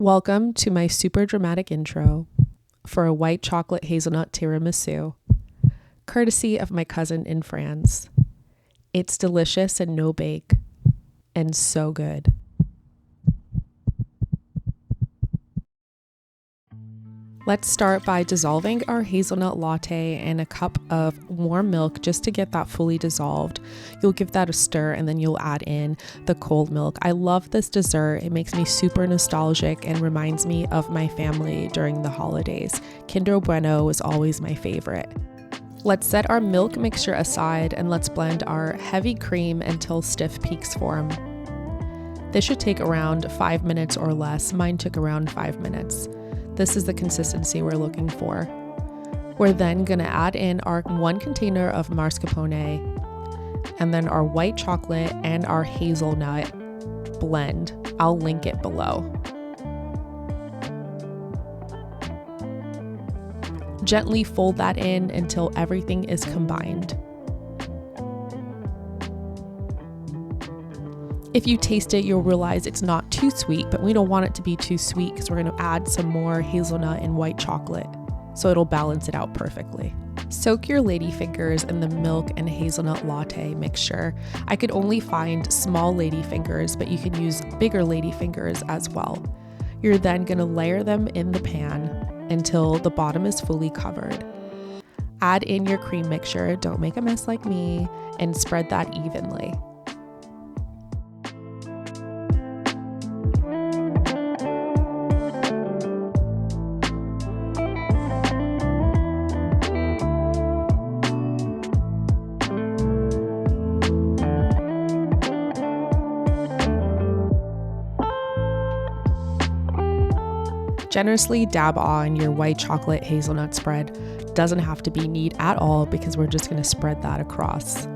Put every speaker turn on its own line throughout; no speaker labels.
Welcome to my super dramatic intro for a white chocolate hazelnut tiramisu, courtesy of my cousin in France. It's delicious and no bake, and so good. Let's start by dissolving our hazelnut latte in a cup of warm milk just to get that fully dissolved. You'll give that a stir and then you'll add in the cold milk. I love this dessert. It makes me super nostalgic and reminds me of my family during the holidays. Kinder Bueno was always my favorite. Let's set our milk mixture aside and let's blend our heavy cream until stiff peaks form. This should take around 5 minutes or less. Mine took around 5 minutes. This is the consistency we're looking for. We're then going to add in our 1 container of mascarpone and then our white chocolate and our hazelnut blend. I'll link it below. Gently fold that in until everything is combined. If you taste it, you'll realize it's not too sweet, but we don't want it to be too sweet because we're going to add some more hazelnut and white chocolate, so it'll balance it out perfectly. Soak your ladyfingers in the milk and hazelnut latte mixture. I could only find small ladyfingers, but you can use bigger ladyfingers as well. You're then going to layer them in the pan until the bottom is fully covered. Add in your cream mixture, don't make a mess like me, and spread that evenly. Generously dab on your white chocolate hazelnut spread. Doesn't have to be neat at all because we're just going to spread that across.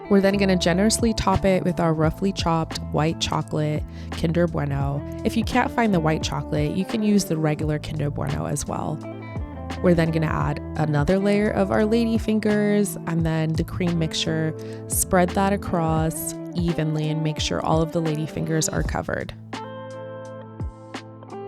We're then going to generously top it with our roughly chopped white chocolate Kinder Bueno. If you can't find the white chocolate, you can use the regular Kinder Bueno as well. We're then going to add another layer of our lady fingers and then the cream mixture. Spread that across evenly and make sure all of the lady fingers are covered.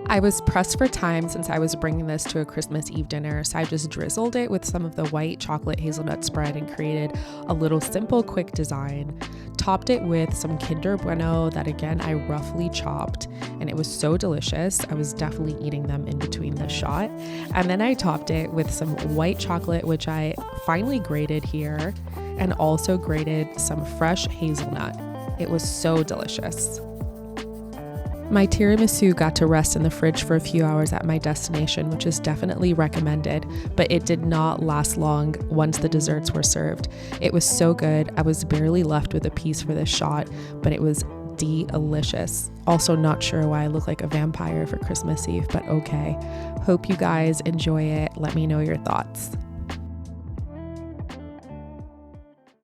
I was pressed for time since I was bringing this to a Christmas Eve dinner, so I just drizzled it with some of the white chocolate hazelnut spread and created a little simple, quick design. Topped it with some Kinder Bueno that again I roughly chopped, and it was so delicious. I was definitely eating them in between the shot. And then I topped it with some white chocolate, which I finely grated here, and also grated some fresh hazelnut. It was so delicious. My tiramisu got to rest in the fridge for a few hours at my destination, which is definitely recommended, but it did not last long once the desserts were served. It was so good. I was barely left with a piece for this shot, but it was delicious. Also not sure why I look like a vampire for Christmas Eve, but okay. Hope you guys enjoy it. Let me know your thoughts.